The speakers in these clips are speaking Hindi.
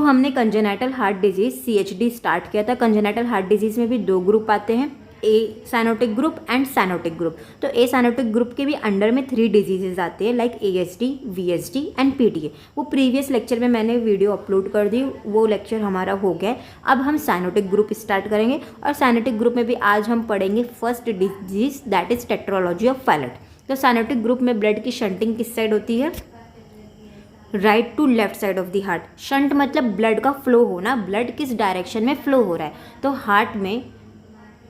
हमने congenital heart disease CHD start किया था। कंजेनाइटल हार्ट डिजीज़ में भी 2 ग्रुप आते हैं, acyanotic group and cyanotic group. तो ए साइनोटिक ग्रुप के भी अंडर में 3 डिजीजेज आते हैं like ASD, VSD and PTA। वो प्रीवियस लेक्चर में मैंने वीडियो अपलोड कर दी, वो लेक्चर हमारा हो गया है। अब हम साइनोटिक ग्रुप स्टार्ट करेंगे और साइनोटिक ग्रुप में भी आज हम पढ़ेंगे first disease that is tetralogy of Fallot. तो साइनोटिक ग्रुप में ब्लड की शंटिंग किस साइड होती है? Right to left side of the heart. Shunt मतलब ब्लड का फ्लो होना, ब्लड किस डायरेक्शन में फ्लो हो रहा है। तो हार्ट में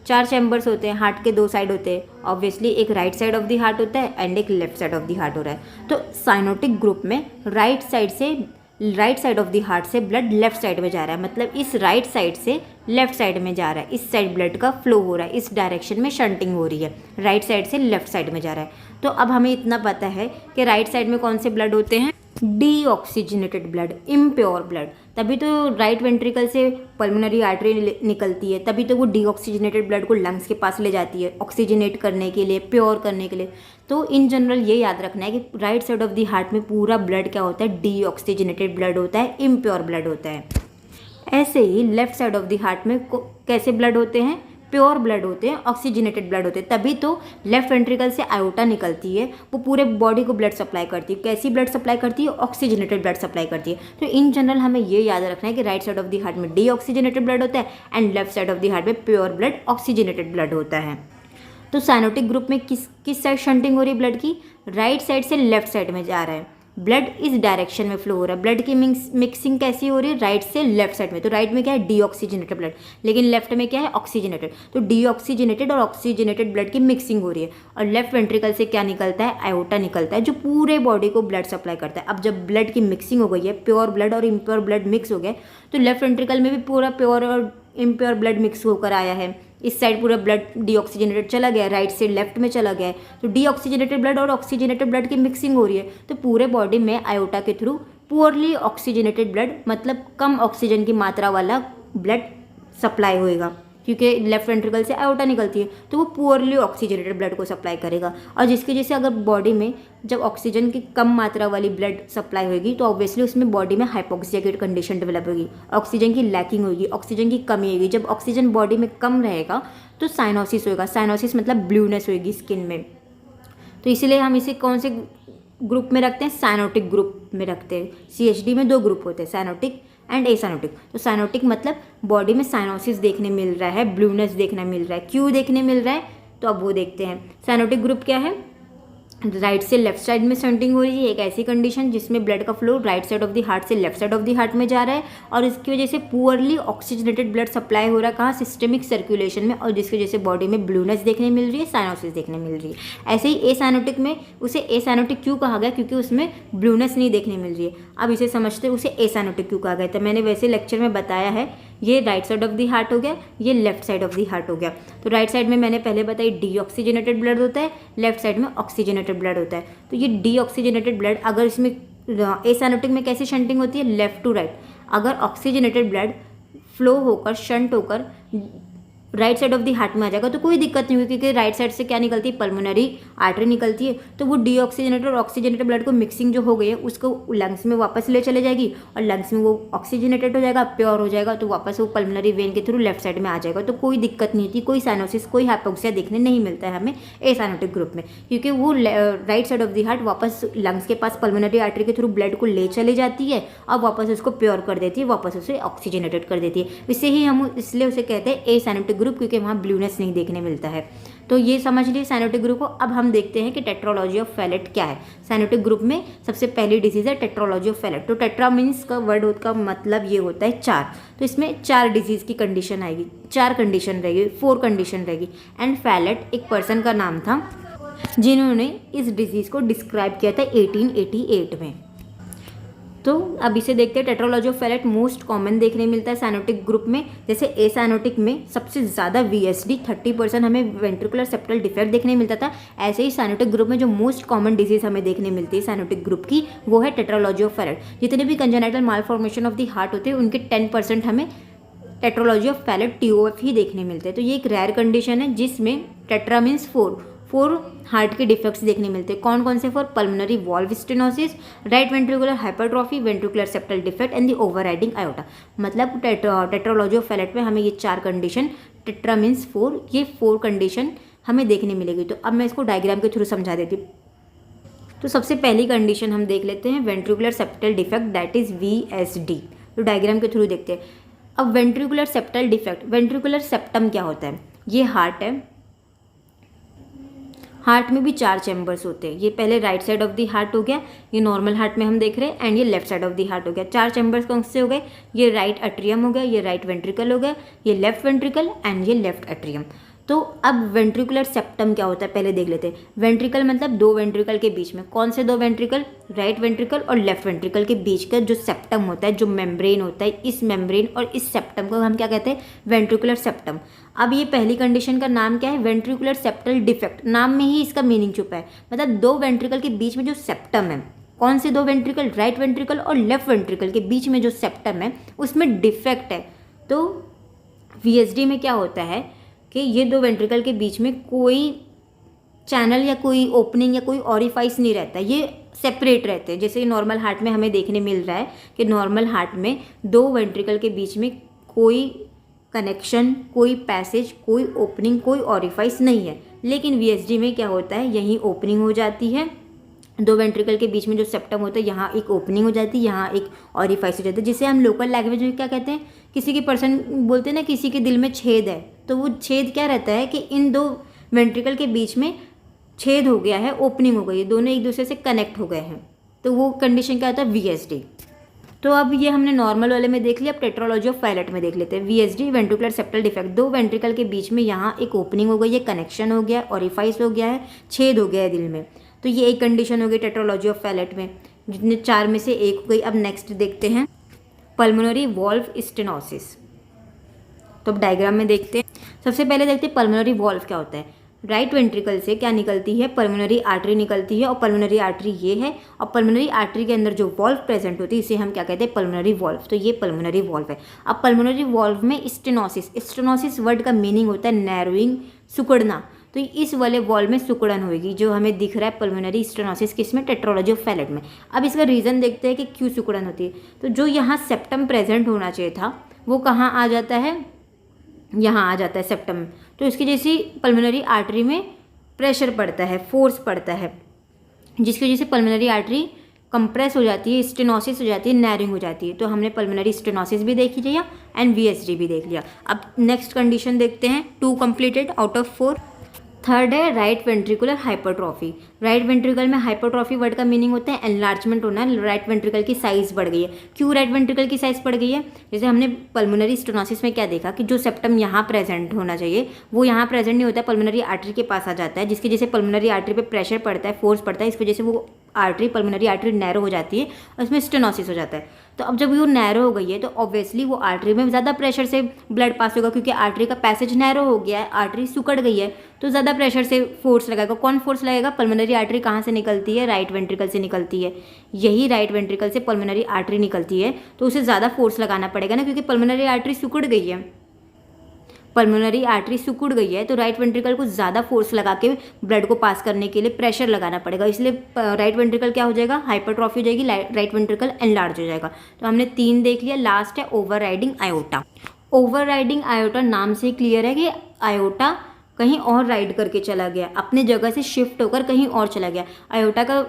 4 चैम्बर्स होते हैं, हार्ट के 2 साइड होते हैं ऑब्वियसली, एक right side of the heart होता है एंड एक left side of the heart हो रहा है। तो साइनोटिक ग्रुप में right side of the heart से ब्लड लेफ्ट साइड में जा रहा है, मतलब इस राइट साइड से लेफ्ट साइड में जा रहा है, इस साइड ब्लड का फ्लो हो रहा है, इस डायरेक्शन में शंटिंग हो रही है, राइट साइड से लेफ्ट साइड में जा रहा है। तो अब हमें इतना पता है कि राइट साइड में कौन से ब्लड होते हैं? Deoxygenated blood, impure blood. तभी तो राइट वेंट्रिकल से पल्मोनरी आर्टरी निकलती है, तभी तो वो डीऑक्सीजनेटेड ब्लड को लंग्स के पास ले जाती है ऑक्सीजनेट करने के लिए, प्योर करने के लिए। तो इन जनरल ये याद रखना है कि right side of the heart में पूरा ब्लड क्या होता है? डीऑक्सीजनेटेड ब्लड होता है, इम्प्योर ब्लड होता है। ऐसे ही left side of the heart में कैसे ब्लड होते हैं? प्योर ब्लड होते हैं, ऑक्सीजनेटेड ब्लड होते हैं। तभी तो लेफ्ट वेंट्रिकल से आयोटा निकलती है, वो पूरे बॉडी को ब्लड सप्लाई करती है। कैसी ब्लड सप्लाई करती है? ऑक्सीजनेटेड ब्लड सप्लाई करती है। तो इन जनरल हमें ये याद रखना है कि right side of the heart में डीऑक्सीजनेटेड ब्लड होता है and left side of the heart में प्योर ब्लड, ऑक्सीजनेटेड ब्लड होता है। तो साइनोटिक ग्रुप में किस साइड शंटिंग हो रही है ब्लड की? राइट साइड से लेफ्ट साइड में जा रहा है, ब्लड इस डायरेक्शन में फ्लो हो रहा है। ब्लड की मिक्सिंग कैसी हो रही है? राइट से लेफ्ट साइड में। तो राइट में क्या है? डीऑक्सीजनेटेड ब्लड, लेकिन लेफ्ट में क्या है? ऑक्सीजनेटेड। तो डीऑक्सीजनेटेड और ऑक्सीजनेटेड ब्लड की मिक्सिंग हो रही है और लेफ्ट वेंट्रिकल से क्या निकलता है? आयोटा निकलता है जो पूरे बॉडी को ब्लड सप्लाई करता है। अब जब ब्लड की मिक्सिंग हो गई है, प्योर ब्लड और इम्प्योर ब्लड मिक्स हो गया, तो लेफ्ट वेंट्रिकल में भी पूरा प्योर और इम्प्योर ब्लड मिक्स होकर आया है। इस साइड पूरा ब्लड डीऑक्सीजनेटेड चला गया, राइट से लेफ्ट में चला गया है। तो डीऑक्सीजनेटेड ब्लड और ऑक्सीजनेटेड ब्लड की मिक्सिंग हो रही है, तो पूरे बॉडी में आयोटा के थ्रू पुअरली ऑक्सीजनेटेड ब्लड, मतलब कम ऑक्सीजन की मात्रा वाला ब्लड सप्लाई होएगा, क्योंकि लेफ्ट वेंट्रिकल से आयोटा निकलती है तो वो पुअरली ऑक्सीजनेटेड ब्लड को सप्लाई करेगा। और जिसकी वजह से अगर बॉडी में जब ऑक्सीजन की कम मात्रा वाली ब्लड सप्लाई होगी तो ऑब्वियसली उसमें बॉडी में हाइपोक्सिया की कंडीशन डेवलप होगी, ऑक्सीजन की लैकिंग होगी, ऑक्सीजन की कमी होगी। जब ऑक्सीजन बॉडी में कम रहेगा तो साइनोसिस होगा। साइनोसिस मतलब ब्लूनेस होगी स्किन में। तो इसीलिए हम इसे कौन से ग्रुप में रखते हैं? साइनोटिक ग्रुप में रखते हैं। CHD में 2 ग्रुप होते हैं, साइनोटिक एंड एसाइनोटिक। तो साइनोटिक मतलब बॉडी में साइनोसिस देखने मिल रहा है, ब्लूनेस देखने मिल रहा है। क्यों देखने मिल रहा है? तो अब वो देखते हैं। साइनोटिक ग्रुप क्या है? राइट से लेफ्ट साइड में शंटिंग हो रही है, एक ऐसी कंडीशन जिसमें ब्लड का flow right side of the heart से left side of the heart में जा रहा है और इसकी वजह से पुअरली ऑक्सीजनेटेड ब्लड सप्लाई हो रहा है कहाँ? सिस्टमिक सर्कुलेशन में, और जिसकी वजह से बॉडी में ब्लूनेस देखने मिल रही है, साइनोसिस देखने मिल रही है। ऐसे ही एसाइनोटिक में उसे एसाइनोटिक क्यों कहा गया? क्योंकि उसमें ब्लूनेस नहीं देखने मिल रही है। अब इसे समझते उसे एसाइनोटिक क्यों कहा गया। तो मैंने वैसे लेक्चर में बताया है, ये right side of the heart हो गया, ये left side of the heart हो गया। तो राइट साइड में मैंने पहले बताई डीऑक्सीजनेटेड ब्लड होता है, लेफ्ट साइड में ऑक्सीजनेटेड ब्लड होता है। तो ये डीऑक्सीजनेटेड ब्लड अगर इसमें एसाइनोटिक में कैसी शंटिंग होती है? Left to right. अगर ऑक्सीजनेटेड ब्लड फ्लो होकर शंट होकर right side of the heart में आ जाएगा तो कोई दिक्कत नहीं होगी, क्योंकि राइट साइड से क्या निकलती है? पल्मोनरी आर्टरी निकलती है। तो वो डीऑक्सीजनेटेड और ऑक्सीजनेटेड ब्लड को मिक्सिंग जो हो गई है उसको लंग्स में वापस ले चले जाएगी और लंग्स में वो ऑक्सीजनेटेड हो जाएगा, प्योर हो जाएगा, तो वापस वो पल्मोनरी वेन के थ्रू लेफ्ट साइड में आ जाएगा। तो कोई दिक्कत नहीं होती, कोई साइनोसिस, कोई हाइपोक्सिया देखने नहीं मिलता है हमें एसाइनोटिक ग्रुप में, क्योंकि वो right side of the heart वापस लंग्स के पास पल्मोनरी आर्टरी के थ्रू ब्लड को ले चले जाती है और वापस उसको प्योर कर देती है, वापस उसे ऑक्सीजनेटेड कर देती है। इससे ही हम इसलिए उसे कहते हैं एसाइनोटिक ग्रुप, क्योंकि वहाँ नहीं देखने मिलता है। तो ये समझ लिए साइनोटिक ग्रुप को। अब हम देखते हैं कि टेट्रोलॉजी ऑफ फैलेट क्या है। साइनोटिक ग्रुप में सबसे पहली डिजीज है टेट्रोलॉजी ऑफ फैलेट। तो टेट्रा मीन्स का वर्ड का मतलब ये होता है 4। तो इसमें 4 डिजीज की कंडीशन आएगी, 4 कंडीशन रहेगी, 4 कंडीशन रहेगी। एंड फैलेट एक पर्सन का नाम था जिन्होंने इस डिजीज को डिस्क्राइब किया था 1888 में। तो अब इसे देखते हैं। Tetralogy of Fallot most common देखने मिलता है साइनोटिक ग्रुप में। जैसे एसाइनोटिक में सबसे ज़्यादा VSD 30% हमें वेंट्रिकुलर सेप्टल डिफेक्ट देखने मिलता था, ऐसे ही साइनोटिक ग्रुप में जो मोस्ट कॉमन डिजीज हमें देखने मिलती है साइनोटिक ग्रुप की, वो है टेट्रोलॉजी ऑफ फैलेट। जितने भी congenital malformation of the heart होते हैं उनके 10% हमें टेट्रोलॉजी ऑफ फैलेट TOF ही देखने मिलते हैं। तो ये एक रेयर कंडीशन है जिसमें टेट्रा मीन्स 4 4 हार्ट के डिफेक्ट्स देखने मिलते हैं। कौन कौन से 4? Pulmonary valve stenosis, right ventricular hypertrophy, ventricular septal defect and the overriding iota. मतलब टेट्रालॉजी ऑफ फैलेट में हमें ये 4 कंडीशन, टेट्रा मीन्स 4, ये 4 कंडीशन हमें देखने मिलेगी। तो अब मैं इसको डायग्राम के थ्रू समझा देती हूँ। तो सबसे पहली कंडीशन हम देख लेते हैं ventricular septal defect, that is VSD। तो डायग्राम के थ्रू देखते हैं। अब ventricular septal defect, ventricular septum क्या होता है? ये हार्ट है, हार्ट में भी 4 चैम्बर्स होते हैं। ये पहले right side of the heart हो गया, ये नॉर्मल हार्ट में हम देख रहे हैं, एंड ये left side of the heart हो गया। 4 चैम्बर्स कौन से हो गए? ये राइट अट्रियम हो गया, ये राइट वेंट्रिकल हो गया, ये लेफ्ट वेंट्रिकल एंड ये लेफ्ट अट्रियम। तो अब वेंट्रिकुलर सेप्टम क्या होता है पहले देख लेते हैं। वेंट्रिकल मतलब 2 वेंट्रिकल के बीच में, कौन से 2 वेंट्रिकल? राइट वेंट्रिकल और लेफ्ट वेंट्रिकल के बीच का जो सेप्टम होता है, जो मेम्ब्रेन होता है, इस मेम्ब्रेन और इस सेप्टम को हम क्या कहते हैं? Ventricular septum. अब ये पहली कंडीशन का नाम क्या है? Ventricular septal defect. नाम में ही इसका मीनिंग छुपा है। मतलब 2 वेंट्रिकल के बीच में जो सेप्टम है, कौन से 2 वेंट्रिकल? राइट वेंट्रिकल और लेफ्ट वेंट्रिकल के बीच में जो सेप्टम है उसमें डिफेक्ट है। तो VSD में क्या होता है कि ये 2 वेंट्रिकल के बीच में कोई चैनल या कोई ओपनिंग या कोई ऑरिफाइस नहीं रहता, ये सेपरेट रहते हैं। जैसे नॉर्मल हार्ट में हमें देखने मिल रहा है कि नॉर्मल हार्ट में 2 वेंट्रिकल के बीच में कोई कनेक्शन, कोई पैसेज, कोई ओपनिंग, कोई ऑरिफाइस नहीं है। लेकिन VSD में क्या होता है? यहीं ओपनिंग हो जाती है, 2 वेंट्रिकल के बीच में जो सेप्टम होता है यहाँ एक ओपनिंग हो जाती है, यहाँ एक ऑरिफाइस हो जाता है, जिसे हम लोकल लैंग्वेज में क्या कहते हैं? किसी की पर्सन बोलते हैं ना, किसी के दिल में छेद है, तो वो छेद क्या रहता है कि इन 2 वेंट्रिकल के बीच में छेद हो गया है, ओपनिंग हो गई है, दोनों एक दूसरे से कनेक्ट हो गए हैं। तो वो कंडीशन क्या होता है? VSD। तो अब ये हमने नॉर्मल वाले में देख लिया, अब टेट्रोलॉजी ऑफ फैलेट में देख लेते हैं। VSD ventricular septal defect, 2 ventricle के बीच में यहाँ एक ओपनिंग हो गई है, कनेक्शन हो गया, ऑरिफाइस हो गया है, छेद हो गया है दिल में। तो ये एक कंडीशन हो गई टेट्रोलॉजी ऑफ फैलेट में, जितने 4 में से एक हो गई। अब नेक्स्ट देखते हैं पल्मोनरी वॉल्व स्टेनोसिस। तो अब डायग्राम में देखते हैं। सबसे पहले देखते हैं पल्मोनरी वॉल्व क्या होता है। राइट वेंट्रिकल से क्या निकलती है? पल्मोनरी आर्टरी निकलती है, और पल्मोनरी आर्टरी ये है, और पल्मोनरी आर्टरी के अंदर जो वॉल्व प्रेजेंट होती है इसे हम क्या कहते हैं? Pulmonary valve. तो ये पल्मोनरी वॉल्व है। अब पल्मोनरी वॉल्व में स्टेनोसिस, स्टेनोसिस वर्ड का मीनिंग होता है नैरोइंग, सिकुड़ना। तो इस वाले वॉल्व में सिकुड़न होगी, जो हमें दिख रहा है पल्मोनरी स्टेनोसिस किसमें? टेट्रोलॉजी ऑफ फैलेट में। अब इसका रीज़न देखते हैं कि क्यों सिकुड़न होती है। तो जो यहाँ सेप्टम प्रेजेंट होना चाहिए था वो कहाँ आ जाता है? यहाँ आ जाता है सेप्टम। तो इसकी जैसी पल्मोनरी आर्टरी में प्रेशर पड़ता है, फोर्स पड़ता है, जिसकी वजह से पल्मोनरी आर्टरी कंप्रेस हो जाती है, स्टेनोसिस हो जाती है, नैरिंग हो जाती है। तो हमने पल्मोनरी स्टेनोसिस भी देख लिया एंड VSD भी देख लिया। अब नेक्स्ट कंडीशन देखते हैं, 2 कंप्लीटेड आउट ऑफ 4। थर्ड है right ventricular hypertrophy. Right ventricle में हाइपरट्रॉफी वर्ड का मीनिंग होता है एनलार्जमेंट होना, राइट वेंट्रिकल की साइज बढ़ गई है। क्यों राइट वेंट्रिकल की साइज बढ़ गई है? जैसे हमने पल्मोनरी स्टेनोसिस में क्या देखा कि जो सेप्टम यहाँ प्रेजेंट होना चाहिए वो यहाँ प्रेजेंट नहीं होता, पल्मोनरी आर्टरी के पास आ जाता है, जिसकी जैसे पल्मोनरी आर्टरी पे प्रेशर पड़ता है, फोर्स पड़ता है, इस वजह से वो आर्टरी, पल्मोनरी आर्टरी नैरो हो जाती है और उसमें स्टेनोसिस हो जाता है। तो अब जब वो नैरो हो गई है तो ऑब्वियसली वो आर्टरी में ज़्यादा प्रेशर से ब्लड पास होगा, क्योंकि आर्टरी का पैसेज नैरो हो गया है, आर्टरी सिकुड़ गई है, तो ज़्यादा प्रेशर से फोर्स लगाएगा। कौन फोर्स लगेगा? पल्मोनरी आर्टरी कहाँ से निकलती है? राइट वेंट्रिकल से निकलती है। यही राइट वेंट्रिकल से पल्मोनरी आर्टरी निकलती है, तो उसे ज़्यादा फोर्स लगाना पड़ेगा ना, क्योंकि पल्मोनरी आर्टरी सिकुड़ गई है, पल्मोनरी आर्टरी सिकुड़ गई है, तो राइट वेंट्रिकल को ज़्यादा फोर्स लगा के ब्लड को पास करने के लिए प्रेशर लगाना पड़ेगा, इसलिए राइट वेंट्रिकल क्या हो जाएगा? हाइपरट्रॉफी हो जाएगी, राइट वेंट्रिकल एनलार्ज हो जाएगा। तो हमने 3 देख लिया। लास्ट है ओवरराइडिंग आयोटा। ओवरराइडिंग आयोटा नाम से क्लियर है कि आयोटा कहीं और राइड करके चला गया, अपने जगह से शिफ्ट होकर कहीं और चला गया। आयोटा का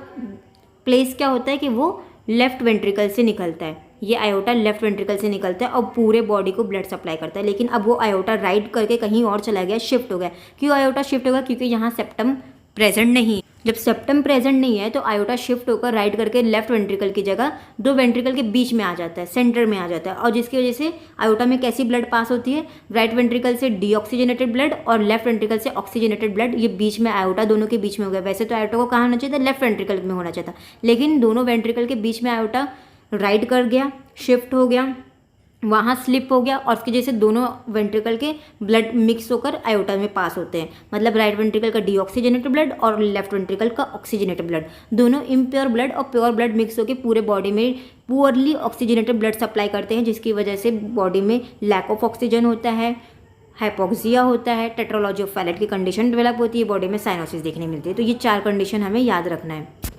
प्लेस क्या होता है कि वो लेफ्ट वेंट्रिकल से निकलता है, ये आयोटा लेफ्ट वेंट्रिकल से निकलता है और पूरे बॉडी को ब्लड सप्लाई करता है। लेकिन अब वो आयोटा राइड करके कहीं और चला गया, शिफ्ट हो गया। क्यों आयोटा शिफ्ट होगा? क्योंकि यहाँ सेप्टम प्रेजेंट नहीं। जब सेप्टम प्रेजेंट नहीं है तो आयोटा शिफ्ट होकर राइट करके लेफ्ट वेंट्रिकल की जगह 2 वेंट्रिकल के बीच में आ जाता है, सेंटर में आ जाता है, और जिसकी वजह से आयोटा में कैसी ब्लड पास होती है? राइट वेंट्रिकल से डीऑक्सीजनेटेड ब्लड और लेफ्ट वेंट्रिकल से ऑक्सीजनेटेड ब्लड। ये बीच में आयोटा दोनों के बीच में हो गया। वैसे तो आयोटा को कहाँ होना चाहिए था? लेफ्ट वेंट्रिकल में होना चाहिए था, लेकिन दोनों वेंट्रिकल के बीच में आयोटा राइड कर गया, शिफ्ट हो गया, वहाँ स्लिप हो गया, और उसकी वजह से दोनों वेंट्रिकल के ब्लड मिक्स होकर आयोटा में पास होते हैं। मतलब राइट वेंट्रिकल का डीऑक्सीजनेटेड ब्लड और लेफ्ट वेंट्रिकल का ऑक्सीजनेटेड ब्लड, दोनों इम्प्योर ब्लड और प्योर ब्लड मिक्स होकर पूरे बॉडी में पुअरली ऑक्सीजनेटेड ब्लड सप्लाई करते हैं, जिसकी वजह से बॉडी में लैक ऑफ ऑक्सीजन होता है, हाइपोक्सिया होता है, टेट्रोलॉजी ऑफ फैलेट की कंडीशन डेवलप होती है, बॉडी में साइनोसिस देखने मिलती है। तो ये 4 कंडीशन हमें याद रखना है।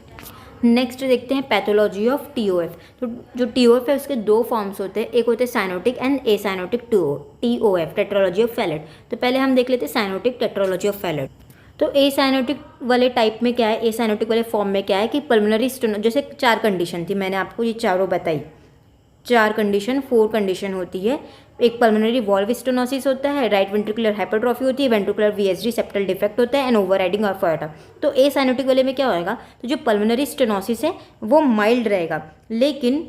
नेक्स्ट देखते हैं पैथोलॉजी ऑफ टीओएफ। तो जो टीओएफ है उसके 2 फॉर्म्स होते हैं, एक होते हैं cyanotic and acyanotic TOF, tetralogy of Fallot. तो पहले हम देख लेते हैं साइनोटिक टेट्रोलॉजी ऑफ फैलेट। तो एसाइनोटिक वाले टाइप में क्या है, एसाइनोटिक वाले फॉर्म में क्या है कि पल्मोनरी जैसे 4 कंडीशन थी, मैंने आपको ये चारों बताई, 4 कंडीशन होती है। एक पल्मोनरी वॉल्व स्टेनोसिस होता है, राइट वेंट्रिकुलर हाइपरट्रॉफी होती है, वेंट्रिकुलर वीएसडी सेप्टल डिफेक्ट होता है एंड ओवरराइडिंग ऑफ अयोर्टा। तो एसाइनोटिक वाले में क्या होएगा, तो जो पल्मोनरी स्टेनोसिस है वो माइल्ड रहेगा, लेकिन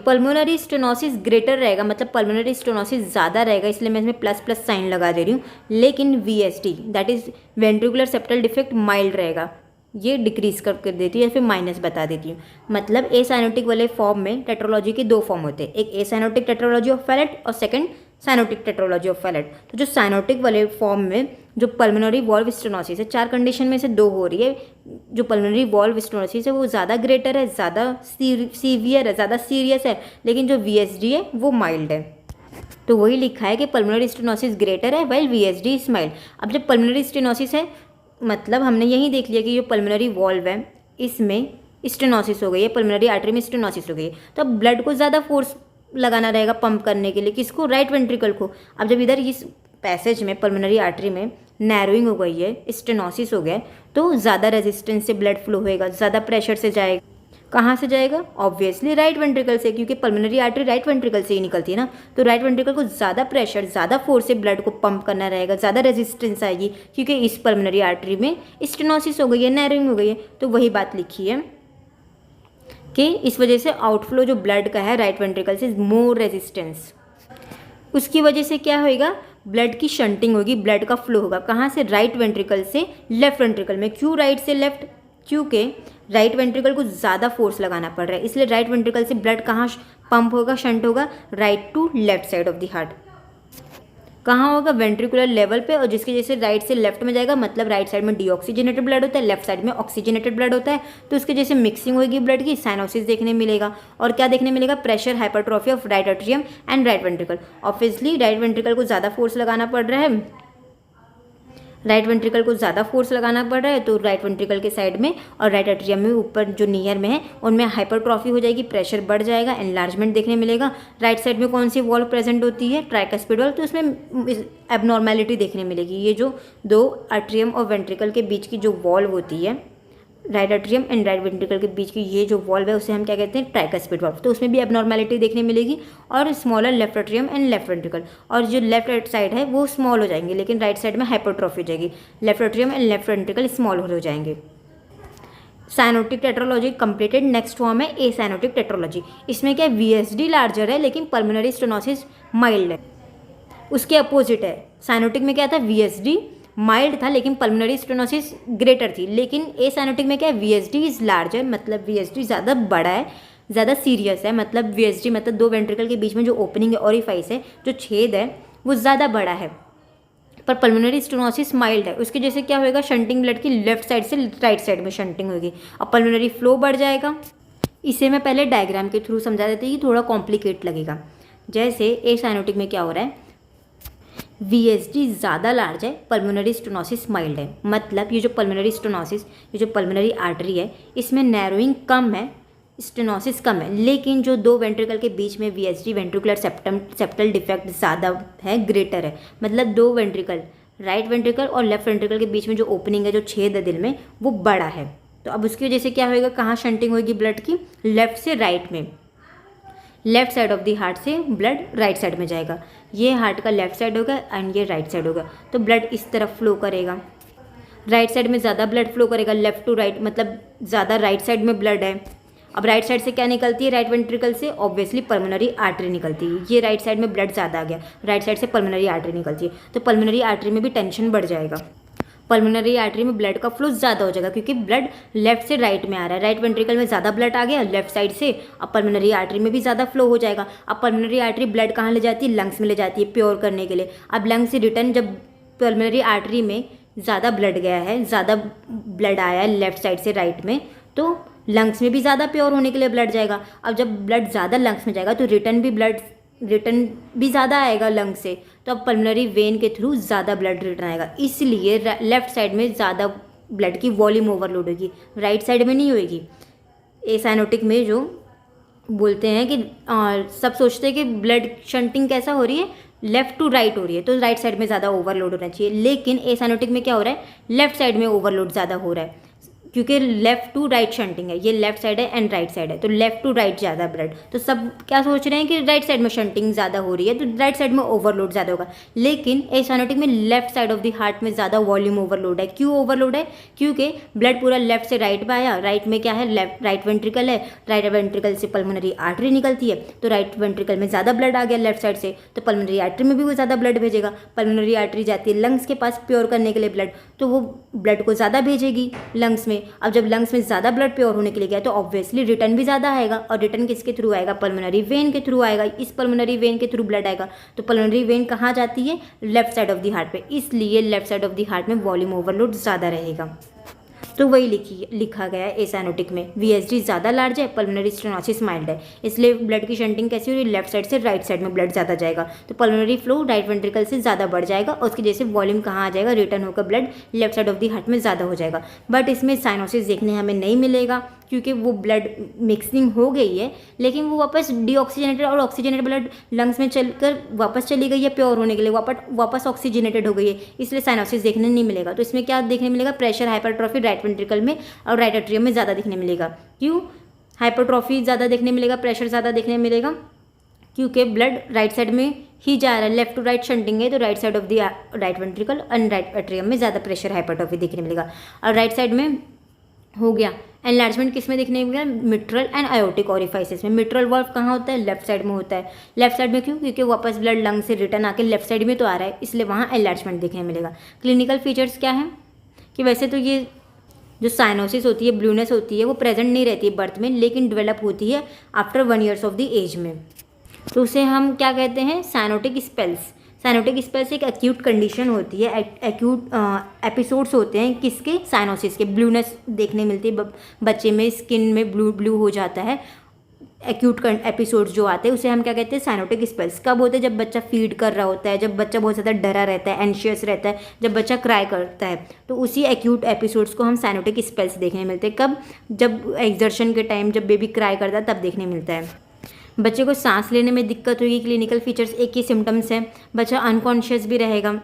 पल्मोनरी स्टेनोसिस ग्रेटर रहेगा, मतलब पल्मोनरी स्टेनोसिस ज़्यादा रहेगा, इसलिए मैं इसमें प्लस प्लस साइन लगा दे रही हूँ। लेकिन VSD that is ventricular septal defect mild रहेगा, ये डिक्रीज कर देती है या फिर माइनस बता देती हूँ। मतलब एसाइनोटिक वाले फॉर्म में टेट्रोलॉजी के 2 फॉर्म होते हैं, एक एसाइनोटिक टेट्रोलॉजी ऑफ फैलेट और second cyanotic tetralogy of Fallot. तो जो साइनोटिक वाले फॉर्म में जो पल्मोनरी वॉल्व स्टेनोसिस है, 4 कंडीशन में से 2 हो रही है, जो पल्मोनरी वॉल्व स्टेनोसिस है वो ज़्यादा ग्रेटर है, ज़्यादा सीवियर है, ज़्यादा सीरियस है, लेकिन जो वीएसडी है वो माइल्ड है। तो वही लिखा है कि पल्मोनरी स्टेनोसिस ग्रेटर है वाइल वीएसडी इज माइल्ड। अब जब पल्मोनरी स्टेनोसिस है, मतलब हमने यही देख लिया कि जो पल्मोनरी वॉल्व है इसमें स्टेनोसिस हो गई है, पल्मोनरी आर्टरी में स्टेनोसिस हो गई है, तो अब ब्लड को ज़्यादा फोर्स लगाना रहेगा पंप करने के लिए, किसको, राइट वेंट्रिकल को। अब जब इधर इस पैसेज में पल्मोनरी आर्टरी में नैरोइंग हो गई है, स्टेनोसिस हो गया है, तो ज़्यादा रेजिस्टेंस से ब्लड फ्लो होएगा, ज़्यादा प्रेशर से जाएगा। कहाँ से जाएगा, ऑब्वियसली राइट वेंट्रिकल से, क्योंकि पल्मोनरी आर्टरी राइट वेंट्रिकल से ही निकलती है ना। तो राइट वेंट्रिकल को ज़्यादा प्रेशर, ज़्यादा फोर्स से ब्लड को पंप करना रहेगा, ज़्यादा रेजिस्टेंस आएगी, क्योंकि इस पल्मोनरी आर्टरी में स्टेनोसिस हो गई है, नैरोइंग हो गई है। तो वही बात लिखी है कि इस वजह से आउटफ्लो जो ब्लड का है राइट वेंट्रिकल से मोर रेजिस्टेंस, उसकी वजह से क्या होएगा, ब्लड की शंटिंग होगी, ब्लड का फ्लो होगा। कहाँ से, राइट वेंट्रिकल से लेफ्ट वेंट्रिकल में। क्यों राइट से लेफ्ट, क्योंकि राइट वेंट्रिकल को ज़्यादा फोर्स लगाना पड़ रहा है, इसलिए राइट वेंट्रिकल से ब्लड कहाँ पंप होगा, शंट होगा, right to left side of the heart. कहाँ होगा, वेंट्रिकुलर लेवल पे, और जिसकी वजह से राइट से लेफ्ट में जाएगा, मतलब राइट साइड में डीऑक्सीजनेटेड ब्लड होता है, लेफ्ट साइड में ऑक्सीजनेटेड ब्लड होता है। तो उसके जैसे मिक्सिंग होगी ब्लड की, साइनोसिस देखने मिलेगा। और क्या देखने मिलेगा, pressure hypertrophy of right atrium and right ventricle. Obviously right ventricle को ज़्यादा फोर्स लगाना पड़ रहा है, राइट वेंट्रिकल को ज़्यादा फोर्स लगाना पड़ रहा है, तो राइट वेंट्रिकल के साइड में और राइट एट्रियम में ऊपर जो नियर में है उनमें हाइपरट्रॉफी हो जाएगी, प्रेशर बढ़ जाएगा, एनलार्जमेंट देखने मिलेगा। राइट साइड में कौन सी वॉल्व प्रेजेंट होती है, ट्राइकस्पिड वॉल्व, तो उसमें एबनॉर्मेलिटी देखने मिलेगी। ये जो 2 एट्रियम और वेंट्रिकल के बीच की जो वॉल्व होती है, right atrium and right ventricle के बीच की ये जो वॉल्व है उसे हम क्या कहते हैं, ट्राइकस्पिड वॉल्व। तो उसमें भी एबनॉर्मेलिटी देखने मिलेगी। और smaller left atrium and left ventricle, और जो लेफ्ट साइड है वो स्मॉल हो जाएंगे, लेकिन राइट साइड में हाइपरट्रॉफी हो जाएगी। Left atrium and left ventricle small हो जाएंगे। Cyanotic tetralogy completed. Next form है एसाइनोटिक टेट्रोलॉजी। इसमें क्या, वीएसडी लार्जर है लेकिन पल्मोनरी स्टेनोसिस माइल्ड है। उसके अपोजिट है, साइनोटिक में क्या था, वीएसडी माइल्ड था लेकिन पल्मोनरी स्टेनोसिस ग्रेटर थी। लेकिन एसाइनोटिक में क्या है, वीएसडी इज लार्जर, मतलब वीएसडी ज़्यादा बड़ा है, ज़्यादा सीरियस है। मतलब वीएसडी मतलब 2 वेंट्रिकल के बीच में जो ओपनिंग है, ओरिफाइस है, जो छेद है वो ज़्यादा बड़ा है, पर पल्मोनरी स्टेनोसिस माइल्ड है। उसकी जैसे क्या होएगा, शंटिंग ब्लड की लेफ्ट साइड से राइट साइड में शंटिंग होगी और पल्मोनरी फ्लो बढ़ जाएगा। इसे मैं पहले डायग्राम के थ्रू समझा देती हूँ, थोड़ा कॉम्प्लिकेट लगेगा। जैसे एसाइनोटिक में क्या हो रहा है, वीएसडी ज़्यादा लार्ज है, पल्मोनरी स्टेनोसिस माइल्ड है। मतलब ये जो पल्मोनरी स्टेनोसिस, ये जो पल्मोनरी आर्टरी है, इसमें नैरोइंग कम है, स्टेनोसिस कम है, लेकिन जो 2 वेंट्रिकल के बीच में वीएसडी वेंट्रिकुलर सेप्टल डिफेक्ट ज़्यादा है, ग्रेटर है। मतलब 2 वेंट्रिकल, राइट वेंट्रिकल और लेफ्ट वेंट्रिकल के बीच में जो ओपनिंग है, जो छेद है दिल में, वो बड़ा है। तो अब उसकी वजह से क्या होएगा, कहाँ शंटिंग होगी ब्लड की, लेफ्ट से राइट में, left side of the heart से ब्लड राइट साइड में जाएगा। ये हार्ट का लेफ्ट साइड होगा एंड ये राइट साइड होगा, तो ब्लड इस तरफ फ्लो करेगा। राइट साइड में ज़्यादा ब्लड फ्लो करेगा, लेफ्ट टू राइट, मतलब ज़्यादा राइट साइड में ब्लड है। अब राइट साइड से क्या निकलती है, राइट वेंट्रिकल से ऑब्वियसली पल्मोनरी आर्टरी निकलती है। ये राइट साइड में ब्लड ज़्यादा आ गया, राइट साइड से पल्मोनरी आर्टरी निकलती है, तो पल्मोनरी आर्टरी में भी टेंशन बढ़ जाएगा। पल्मोनरी आर्टरी में ब्लड का फ्लो ज़्यादा हो जाएगा, क्योंकि ब्लड लेफ्ट से राइट में आ रहा है। राइट वेंट्रिकल में ज़्यादा ब्लड आ गया लेफ्ट साइड से, अब पल्मोनरी आर्टरी में भी ज़्यादा फ्लो हो जाएगा। अब पल्मोनरी आर्टरी ब्लड कहाँ ले जाती है, लंग्स में ले जाती है प्योर करने के लिए। अब लंग्स से रिटर्न जब पल्मोनरी आर्टरी में ज़्यादा ब्लड गया है, ज़्यादा ब्लड आया है लेफ्ट साइड से राइट में, तो लंग्स में भी ज़्यादा प्योर होने के लिए ब्लड जाएगा। अब जब ब्लड ज़्यादा लंग्स में जाएगा तो रिटर्न भी ब्लड रिटर्न भी ज़्यादा आएगा लंग से, तो अब पल्मोनरी वेन के थ्रू ज़्यादा ब्लड रिटर्न आएगा, इसलिए लेफ्ट साइड में ज़्यादा ब्लड की वॉल्यूम ओवरलोड होगी, राइट साइड में नहीं होगी। एसाइनोटिक में जो बोलते हैं कि सब सोचते हैं कि ब्लड शंटिंग कैसा हो रही है, लेफ्ट टू राइट हो रही है, तो राइट साइड में ज़्यादा ओवरलोड होना चाहिए, लेकिन एसाइनोटिक में क्या हो रहा है, लेफ्ट साइड में ओवरलोड ज़्यादा हो रहा है, क्योंकि लेफ्ट टू राइट शंटिंग है, ये लेफ्ट साइड है एंड राइट साइड है, तो लेफ्ट टू राइट ज़्यादा ब्लड, तो सब क्या सोच रहे हैं कि राइट साइड में शंटिंग ज़्यादा हो रही है, तो राइट साइड में ओवरलोड ज़्यादा होगा, लेकिन एसाइनोटिक में left side of the heart में ज़्यादा वॉल्यूम ओवरलोड है। क्यों ओवरलोड है? क्योंकि ब्लड पूरा लेफ्ट से राइट में आया, राइट में क्या है, राइट वेंट्रिकल है, राइट वेंट्रिकल से पल्मोनरी आर्टरी निकलती है, तो राइट वेंट्रिकल में ज़्यादा ब्लड आ गया लेफ्ट साइड से, तो पल्मोनरी आर्टरी में भी वो ज़्यादा ब्लड भेजेगा, पल्मोनरी आर्टरी जाती है लंग्स के पास प्योर करने के लिए ब्लड, तो वो ब्लड को ज़्यादा भेजेगी लंग्स में। अब जब लंग्स में ज़्यादा ब्लड प्योर होने के लिए गया, तो ऑब्वियसली रिटर्न भी ज़्यादा आएगा, और रिटर्न किसके थ्रू आएगा, पल्मोनरी वेन के थ्रू आएगा, इस पल्मोनरी वेन के थ्रू ब्लड आएगा, तो पल्मोनरी वेन कहाँ जाती है, left side of the heart पे, इसलिए left side of the heart में वॉल्यूम ओवरलोड ज़्यादा रहेगा। तो वही लिखा गया है एसाइनोटिक में, वीएसडी ज़्यादा लार्ज है, पल्मोनरी स्टेनोसिस माइल्ड है, इसलिए ब्लड की शंटिंग कैसी हो रही है, लेफ्ट साइड से राइट साइड में ब्लड ज़्यादा जाएगा, तो पल्मोनरी फ्लो राइट वेंट्रिकल से ज़्यादा बढ़ जाएगा, और उसकी जैसे वॉल्यूम कहाँ आ जाएगा, रिटर्न होकर blood left side of the heart में ज़्यादा हो जाएगा। बट इसमें साइनोसिस देखने हमें नहीं मिलेगा, क्योंकि वो ब्लड मिक्सिंग हो गई है, लेकिन वो वापस डीऑक्सीजनेटेड और ऑक्सीजनेटेड ब्लड लंग्स में चलकर वापस चली गई है प्योर होने के लिए, वापस ऑक्सीजनेटेड हो गई है, इसलिए साइनोसिस देखने नहीं मिलेगा। तो इसमें क्या देखने मिलेगा, प्रेशर हाइपरट्रॉफी राइट वेंट्रिकल में और राइट एट्रियम में ज़्यादा देखने मिलेगा। क्यों हाइपरट्रॉफी ज़्यादा देखने मिलेगा, प्रेशर ज़्यादा देखने मिलेगा, क्योंकि ब्लड राइट साइड में ही जा रहा है, लेफ्ट टू राइट शंटिंग है, तो right side of the right ventricle and right atrium में ज़्यादा प्रेशर हाइपरट्रॉफी देखने मिलेगा। और राइट साइड में हो गया एनलार्जमेंट, किस में देखने मिलेगा, मिट्रल एंड आयोटिक ओरिफाइसिस में। मिट्रल वाल्व कहाँ होता है, लेफ्ट साइड में होता है। लेफ्ट साइड में क्यों, क्योंकि वापस ब्लड लंग से रिटर्न आके लेफ्ट साइड में तो आ रहा है, इसलिए वहाँ एनलार्जमेंट देखने मिलेगा। क्लिनिकल फीचर्स क्या है कि वैसे तो ये जो साइनोसिस होती है, ब्लूनेस होती है, वो प्रेजेंट नहीं रहती है बर्थ में, लेकिन डेवलप होती है after 1 years of the age में, तो उसे हम क्या कहते हैं, साइनोटिक स्पेल्स। साइनोटिक स्पेल्स एक एक्यूट कंडीशन होती है, एक्यूट एपिसोड्स होते हैं किसके, साइनोसिस के। ब्लूनेस देखने मिलती है बच्चे में, स्किन में ब्लू हो जाता है, एक्यूट एपिसोड्स जो आते हैं उसे हम क्या कहते हैं, साइनोटिक स्पेल्स। कब होते हैं, जब बच्चा फीड कर रहा होता है, जब बच्चा बहुत ज़्यादा डरा रहता है, एंशियस रहता है, जब बच्चा क्राई करता है, तो उसी एक्यूट एपिसोड्स को हम साइनोटिक स्पेल्स देखने मिलते हैं। कब, जब एक्सर्शन के टाइम, जब बेबी क्राई करता है तब देखने मिलता है। बच्चे को सांस लेने में दिक्कत होगी, क्लिनिकल फीचर्स एक ही सिम्टम्स है, बच्चा अनकॉन्शियस भी रहेगा,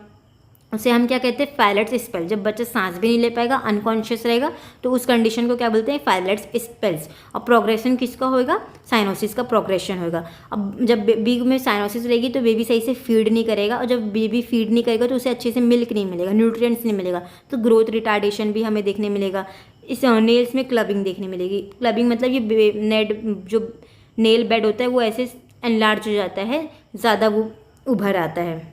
उसे हम क्या कहते हैं, फाइलेट्स स्पेल। जब बच्चा सांस भी नहीं ले पाएगा, अनकॉन्शियस रहेगा, तो उस कंडीशन को क्या बोलते हैं, फाइलेट्स स्पेल्स। और प्रोग्रेशन किसका होगा, साइनोसिस का प्रोग्रेशन होगा। अब जब बेबी में साइनोसिस रहेगी तो बेबी सही से फीड नहीं करेगा, और जब बेबी फीड नहीं करेगा तो उसे अच्छे से मिल्क नहीं मिलेगा, न्यूट्रिएंट्स नहीं मिलेगा, तो ग्रोथ रिटार्डेशन भी हमें देखने मिलेगा। इस नेल्स में क्लबिंग देखने मिलेगी। क्लबिंग मतलब ये नेड जो नेल बेड होता है वो ऐसे एनलार्ज हो जाता है, ज़्यादा वो उभर आता है।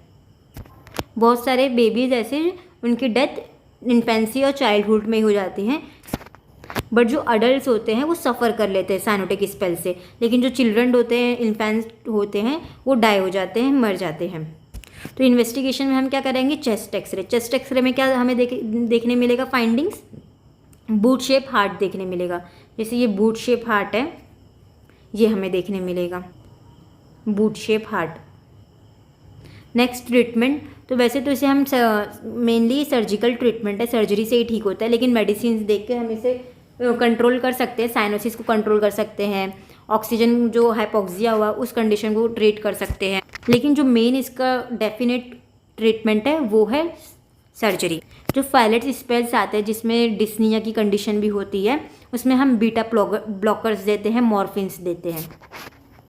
बहुत सारे बेबीज़ ऐसे उनकी डेथ इन्फेंसी और चाइल्डहुड में हो जाती हैं, बट जो अडल्ट होते हैं वो सफ़र कर लेते हैं साइनोटिक स्पेल से, लेकिन जो चिल्ड्रन होते हैं, इन्फेंट होते हैं, वो डाई हो जाते हैं, मर जाते हैं। तो इन्वेस्टिगेशन में हम क्या करेंगे, चेस्ट एक्सरे। चेस्ट एक्सरे में क्या हमें देखने मिलेगा फाइंडिंग्स, बूट शेप हार्ट देखने मिलेगा। जैसे ये बूट शेप हार्ट है, ये हमें देखने मिलेगा boot shape heart. Next treatment, तो वैसे तो इसे हम मेनली सर्जिकल ट्रीटमेंट है, सर्जरी से ही ठीक होता है, लेकिन मेडिसिन देख के हम इसे कंट्रोल कर सकते हैं, साइनोसिस को कंट्रोल कर सकते हैं, ऑक्सीजन जो हाइपोक्सिया हुआ उस कंडीशन को ट्रीट कर सकते हैं, लेकिन जो मेन इसका डेफिनेट ट्रीटमेंट है वो है सर्जरी। जो फाइलेट स्पेल्स आते हैं जिसमें डिस्निया की कंडीशन भी होती है, उसमें हम बीटा ब्लॉकर्स देते हैं, मॉर्फिन्स देते हैं।